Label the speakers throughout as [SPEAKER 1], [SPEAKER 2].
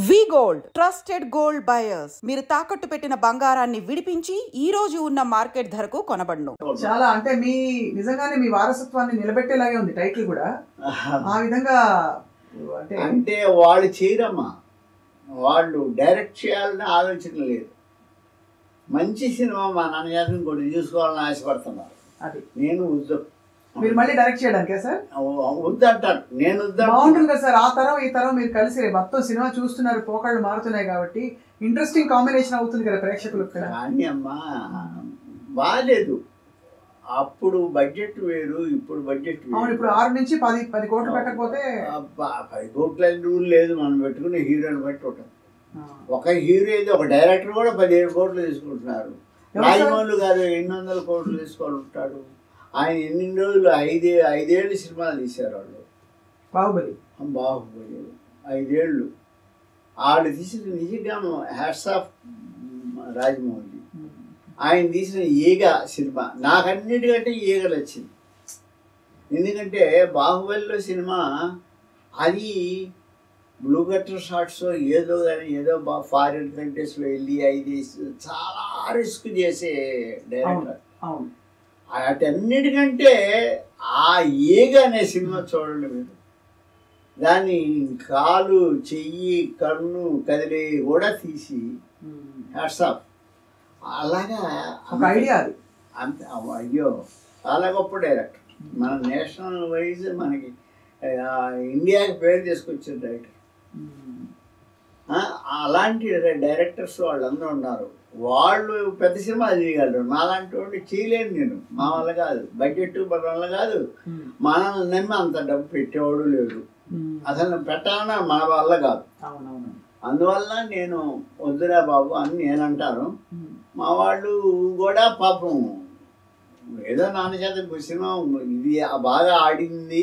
[SPEAKER 1] వి gold trusted gold buyers మీరు తాకట్టు పెట్టిన బంగారాన్ని విడిపించి ఈ రోజు ఉన్న మార్కెట్ ధరకు కొనబడును.
[SPEAKER 2] చాలా అంటే మీ నిజంగానే మీ వారసత్వాన్ని నిలబెట్టేలాగే ఉంది టైటిల్ కూడా. ఆ విధంగా
[SPEAKER 3] అంటే వాళ్ళు చేయరమ్మా, వాళ్ళు డైరెక్ట్ చేయాలని ఆలోచన లేదు. మంచి సినిమా మా నాన్నగారిని కూడా చూసుకోవాలని ఆశపడుతున్నారు.
[SPEAKER 2] అది
[SPEAKER 3] నేను
[SPEAKER 2] మీరు మళ్ళీ డైరెక్ట్ చేయడానికే సార్?
[SPEAKER 3] వద్దంటారు, నేను
[SPEAKER 2] బాగుంటుంది కదా సార్. ఆ తరం ఈ తరం మీరు కలిసి మొత్తం సినిమా చూస్తున్నారు, పోకళ్ళు మారుతున్నాయి కాబట్టి ఇంట్రెస్టింగ్ కాంబినేషన్ అవుతుంది కదా ప్రేక్షకులకు.
[SPEAKER 3] కానీ అమ్మా బాగాలేదు, అప్పుడు బడ్జెట్ వేరు, ఇప్పుడు బడ్జెట్ వేరు.
[SPEAKER 2] ఇప్పుడు 6 నుంచి 10 కోట్లు పెట్టకపోతే
[SPEAKER 3] 10 కోట్ల రూల్ లేదు. మనం పెట్టుకునే హీరోని బట్టి ఉంటుంది. ఒక హీరో అయితే ఒక డైరెక్టర్ కూడా 17 కోట్లు తీసుకుంటున్నారు. రాజమౌళి గారు 800 కోట్లు తీసుకొని ఉంటాడు. ఆయన ఎన్ని రోజులు 5 ఏళ్ళు సినిమాలు తీశారు వాళ్ళు.
[SPEAKER 2] బాహుబలి
[SPEAKER 3] 5 ఏళ్ళు వాళ్ళు తీసిన నిజంగా హ్యాట్స్ ఆఫ్ రాజమౌళి. ఆయన తీసిన ఈగ సినిమా నాకన్నిటికంటే ఈగ నచ్చింది. ఎందుకంటే బాహుబలిలో సినిమా అది బ్లూ కటర్ షాట్స్ ఏదో కానీ ఏదో ఫారిన్ కంట్రీస్లో వెళ్ళి అది చాలా రిస్క్ చేసే డైరెక్టర్. వాటన్నిటికంటే ఆ ఈగ అనే సినిమా చూడండి మీరు. దాన్ని కాలు చెయ్యి కన్ను కదిలి కూడా తీసి హ్యాట్స్ ఆఫ్. అలాగా
[SPEAKER 2] ఒక ఐడియా అది.
[SPEAKER 3] అంత అయ్యో చాలా గొప్ప డైరెక్టర్. మన నేషనల్ వైజ్ మనకి ఇండియాకి పేరు తీసుకొచ్చిన డైరెక్టర్. అలాంటి డైరెక్టర్స్ వాళ్ళందరూ ఉన్నారు. వాళ్ళు పెద్ద సినిమాలు చేయగలరు. నాలాంటి వాడు చేయలేను నేను. మా వల్ల కాదు, బడ్జెట్ మన వల్ల కాదు. మనల్ని నమ్మి అంత డబ్బు పెట్టేవాడు లేడు. అసలు పెట్టాలన్నా మన వల్ల కాదు. అందువల్ల నేను వద్దురా బాబు అని నేను అంటాను. మా వాళ్ళు కూడా పాపం ఏదో నాన్న చేత సినిమా ఇది బాగా ఆడుతుంది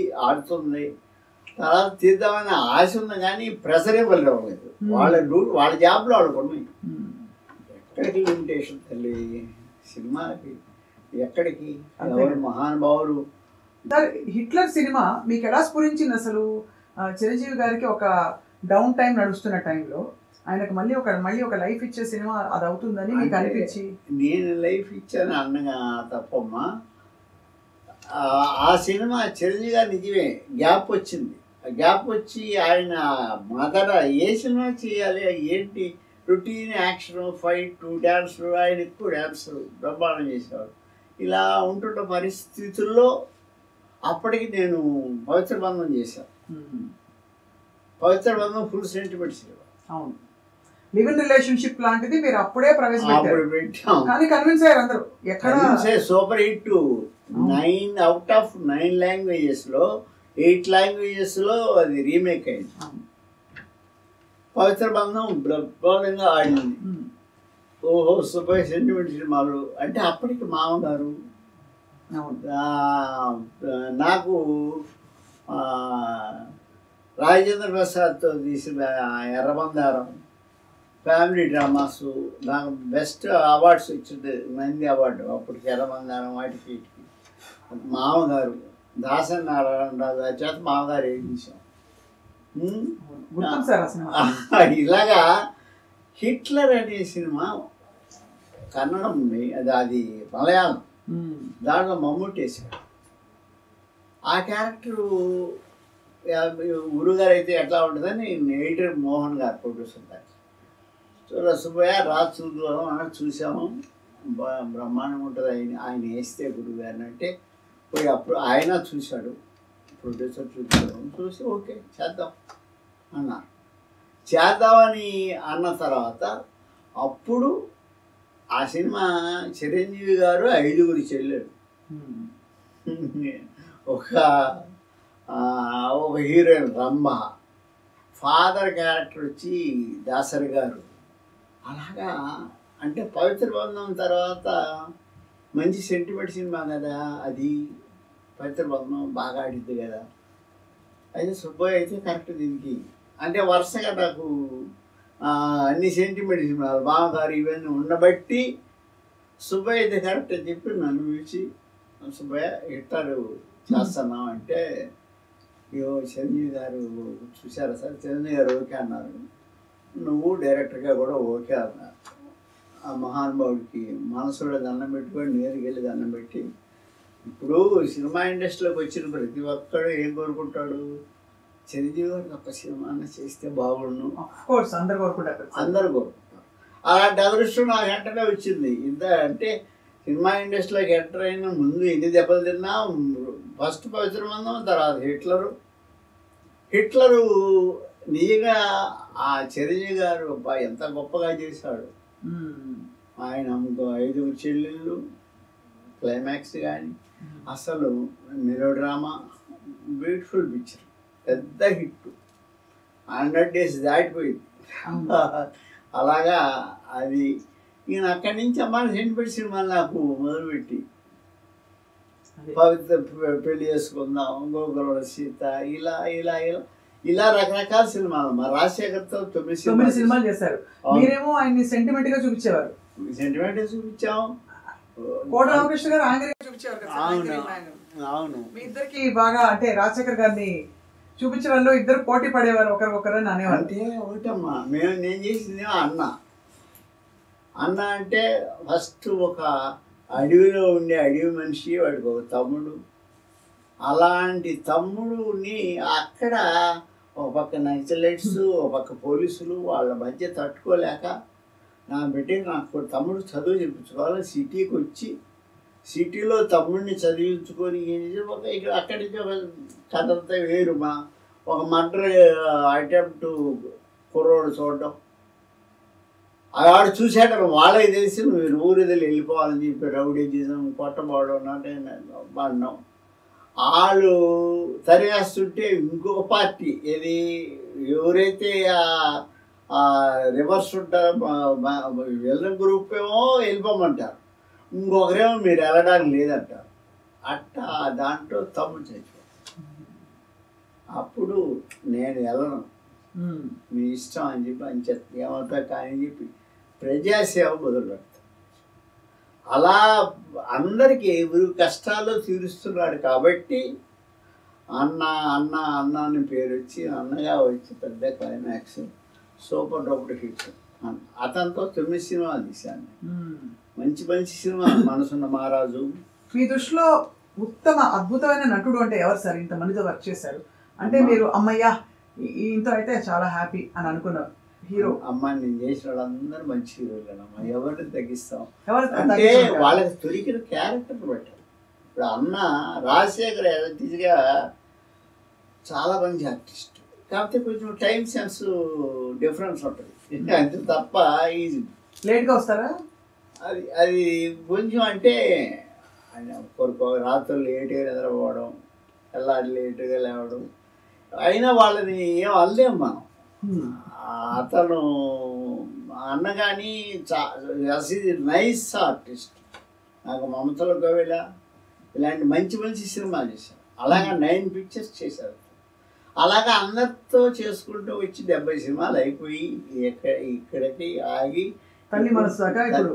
[SPEAKER 3] తర్వాత తీద్దామని ఆశ ఉంది, కానీ ప్రెషర్ ఇవ్వలేదు. వాళ్ళ జాబ్లో వాళ్ళకున్నాయి. ఎక్కడికి లిమిటేషన్ తల్లి సినిమాకి, ఎక్కడికి ఎవరు మహానుభావులు.
[SPEAKER 2] హిట్లర్ సినిమా మీకు ఎలా స్ఫురించింది అసలు? చిరంజీవి గారికి ఒక డౌన్ టైం నడుస్తున్న టైంలో ఆయనకు మళ్ళీ ఒక లైఫ్ ఇచ్చే సినిమా అది అవుతుందని మీకు అనిపించి?
[SPEAKER 3] నేను లైఫ్ ఇచ్చాను అన్నగా తప్పమ్మా. ఆ సినిమా చిరంజీవి గారు నిజమే గ్యాప్ వచ్చింది. గ్యాప్ వచ్చి ఆయన మొదట ఏ సినిమా చేయాలి ఏంటి, రొటీన్ యాక్షన్, ఫైట్, డ్యాన్స్, ఆయన ఎక్కువ డ్యాన్స్ బ్రహ్మాండం చేసేవాడు. ఇలా ఉంటున్న పరిస్థితుల్లో అప్పటికి నేను పవిత్ర బంధం చేశాను. పవిత్ర బంధం ఫుల్ సెంటిమెంట్ సినిమా.
[SPEAKER 2] అవును, లివ్ ఇన్ రిలేషన్షిప్ లాంటిది మీరు అప్పుడే ప్రవేశపెట్టాం. కానీ కన్విన్స్ అయ్యారు అందరూ. ఎక్కడ
[SPEAKER 3] సూపర్ హిట్. 9 out of 9 లాంగ్వేజెస్లో 8 లాంగ్వేజెస్లో అది రీమేక్ అయింది. పవిత్ర బంధం బ్రహ్మాండంగా ఆడింది. ఓహో సూపర్ సెంటిమెంట్ సినిమాలు అంటే అప్పటికి మామగారు. నాకు రాజేంద్ర ప్రసాద్తో తీసిన ఎర్రబందారం, ఫ్యామిలీ డ్రామాస్ నాకు బెస్ట్ అవార్డ్స్ వచ్చింది. నంది అవార్డు అప్పటికి ఎర్రబందారం వాటికి. మామగారు దాసరి నారాయణరావు గారి చేత మామగారు వేయించాం. ఇలాగా హిట్లర్ అనే సినిమా కన్నడం ఉంది, అది మలయాళం. దాంట్లో మమ్ముట్టి వేసాడు. ఆ క్యారెక్టరు గురుగారు అయితే ఎట్లా ఉంటుందని ఎడిటర్ మోహన్ గారు ప్రొడ్యూసర్ గారు సుబ్బయ్య రాజు చూద్దాం అని చూసాము. బ్రహ్మాండం ఉంటుంది ఆయన వేస్తే గురుగారిని అంటే పోయి అప్పుడు ఆయన చూశాడు, ప్రొడ్యూసర్ చూసి ఓకే చేద్దాం అన్నారు. చేద్దామని అన్న తర్వాత అప్పుడు ఆ సినిమా చిరంజీవి గారు 5 చెల్లెలు, ఒక హీరోయిన్ రంభ, ఫాదర్ క్యారెక్టర్ వచ్చి దాసరి గారు. అలాగా అంటే పవిత్ర బంధం తర్వాత మంచి సెంటిమెంట్ సినిమా కదా అది. పవిత్ర బంధం బాగా ఆడిద్ది కదా. అయితే సుబ్బయ్య అయితే కరెక్ట్ దీనికి అంటే వరుసగా నాకు అన్ని సెంటిమెంట్ సినిమాలు బావగారు ఇవన్నీ ఉండబట్టి సుబ్బయ్య అయితే కరెక్ట్ అని చెప్పి నన్ను పిలిచి సుబ్బయ్య హిట్లర్ చేస్తున్నాం అంటే చిరంజీవి గారు చూశారా సార్? చిరంజీవి గారు ఓకే అన్నారు. నువ్వు డైరెక్టర్గా కూడా ఓకే అన్నారు. ఆ మహానుభావుడికి మనసులో దండం పెట్టుకొని నేరుగా వెళ్ళి దండం పెట్టి, ఇప్పుడు సినిమా ఇండస్ట్రీలోకి వచ్చిన ప్రతి ఒక్కడు ఏం కోరుకుంటాడు, చిరంజీవి గారికి ఒక సినిమా చేస్తే బాగుండు,
[SPEAKER 2] అందరు కోరుకుంటారు.
[SPEAKER 3] అలాంటి అదృష్టం నాకు వెంటనే వచ్చింది. అంటే సినిమా ఇండస్ట్రీలోకి ఎంటర్ అయిన ముందు ఎన్ని దెబ్బలు తిన్నా, ఫస్ట్ పవిత్రమందం, తర్వాత హిట్లరు నిజంగా ఆ చిరంజీవి గారు ఎంత గొప్పగా చేశాడు. ఆయన 5 చెల్లెళ్ళు, క్లైమాక్స్ కానీ అసలు మెలో డ్రామా, బ్యూటిఫుల్ పిక్చర్, పెద్ద హిట్, 100 days దాటిపోయింది. అలాగా అది నేను అక్కడి నుంచి అమ్మాయి సెంటిమెంట్ సినిమాలు నాకు మొదలుపెట్టి, పవిత్ర పెళ్లి చేసుకుందాం, గోకుల సీత, ఇలా రకరకాల సినిమాలు. మా రాజశేఖర్తో 9
[SPEAKER 2] సినిమాలు చేశారు. మీరేమో ఆయన్ని సెంటిమెంట్ గా చూపించేవారు.
[SPEAKER 3] సెంటిమెంట్ చూపించాం.
[SPEAKER 2] కోట రామకృష్ణ గారు ఆయన చూపించేవారు.
[SPEAKER 3] అవును,
[SPEAKER 2] మీ ఇద్దరికి బాగా అంటే రాజశేఖర్ గారిని చూపించే వాళ్ళు ఇద్దరు పోటీ పడేవారు ఒకరికొకరు అని అనేవారు.
[SPEAKER 3] అంటే ఒకటమ్మా, నేను చేసింది అన్న అంటే ఫస్ట్ ఒక అడవిలో ఉండే అడవి మనిషి, వాడికి ఒక తమ్ముడు. అలాంటి తమ్ముడుని అక్కడ ఒక పక్క నక్సలైట్స్, ఒక పక్క పోలీసులు, వాళ్ళ మధ్య తట్టుకోలేక నా బిడ్డకి నాకు తమ్ముడు చదువు చెప్పించుకోవాలి, సిటీకి వచ్చి సిటీలో తమ్ముడిని చదివించుకొని ఇక్కడ అక్కడి నుంచి ఒక కథ అంతా వేరు. ఒక మర్డర్ అటెంప్ట్ కుర్రోడు చూడడం, ఆడు చూసేటప్పుడు వాళ్ళకి తెలిసి మీరు ఊరిదలు వెళ్ళిపోవాలని చెప్పి రౌడీజం, కొట్టబడడం, పడడం, వాళ్ళు తరివేస్తుంటే ఇంకొక పార్టీ ఏది ఎవరైతే రివర్స్ ఉంటారో వెళ్ళిన గ్రూప్ ఏమో వెళ్ళిపోమంటారు, ఇంకొకరేమో మీరు వెళ్ళడానికి లేదంటారు. అట్టా దాంట్లో తమ్ముడు చచ్చిపోతారు. అప్పుడు నేను వెళ్ళను, మీ ఇష్టం అని చెప్పి ఏమవుతా కానీ చెప్పి ప్రజాసేవ మొదలు పెడతాను. అలా అందరికీ ఎవరు కష్టాలు తీరుస్తున్నాడు కాబట్టి అన్న అన్న అన్న అని పేరు వచ్చి అన్నగా వచ్చి పెద్ద క్లైమాక్స్, సూపర్ డూపర్ హిట్. అతనితో 9 సినిమాలు తీశాను, మంచి మంచి సినిమా. మనసున్న మహారాజు.
[SPEAKER 2] మీ దృష్టిలో ఉత్తమ అద్భుతమైన నటుడు అంటే ఎవరు సార్? ఇంతమందితో వర్క్ చేశారు అంటే మీరు అమ్మయ్యా ఇంత అయితే చాలా హ్యాపీ అని అనుకున్నారు హీరో?
[SPEAKER 3] అమ్మాయి నేను చేసిన వాళ్ళందరూ మంచి హీరోలేనమ్మా, ఎవరిని తగ్గిస్తాం అంటే వాళ్ళకి దొరికిన క్యారెక్టర్ పెట్టారు. ఇప్పుడు అన్న రాజశేఖర్ యాక్టివ్గా చాలా మంచి ఆర్టిస్ట్, కాకపోతే కొంచెం టైం సెన్స్ డిఫరెన్స్ ఉంటుంది అంతే తప్ప. ఈజీ
[SPEAKER 2] లేట్గా వస్తారా?
[SPEAKER 3] అది కొంచెం అంటే రాత్రులు లేట్గా నిద్రపోవడం, తెల్లారి లేటుగా లేవడం, అయినా వాళ్ళని ఏం అనలేము మనం. అతను అన్న కానీ నైస్ ఆర్టిస్ట్. నాకు మమతలో గోవిల ఇలాంటి మంచి మంచి సినిమాలు చేశారు. అలాగా 9 పిక్చర్స్ చేశారు. అలాగా అందరితో చేసుకుంటూ వచ్చి 70 సినిమాలు అయిపోయి ఇక్కడికి ఆగి
[SPEAKER 2] తల్లి మనసు దాకా, ఇప్పుడు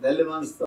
[SPEAKER 3] తల్లి మనసుతో